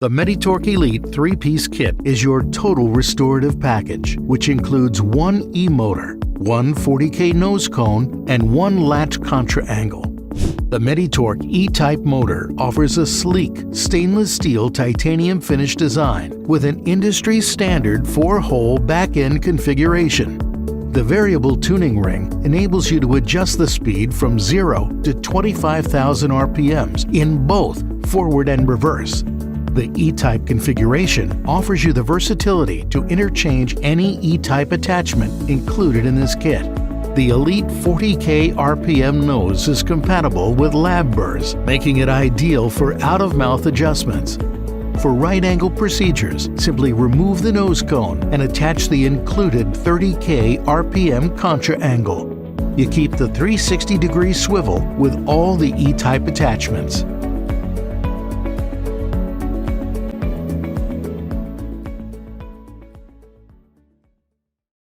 The Meditorque Elite 3-piece kit is your total restorative package, which includes one E-motor, one 40K nose cone, and one latch contra angle. The Meditorque E-type motor offers a sleek, stainless steel titanium finish design with an industry-standard 4-hole back-end configuration. The variable tuning ring enables you to adjust the speed from 0 to 25,000 RPMs in both forward and reverse. The E-type configuration offers you the versatility to interchange any E-type attachment included in this kit. The Elite 40K RPM nose is compatible with lab burrs, making it ideal for out-of-mouth adjustments. For right-angle procedures, simply remove the nose cone and attach the included 30K RPM contra angle. You keep the 360-degree swivel with all the E-type attachments.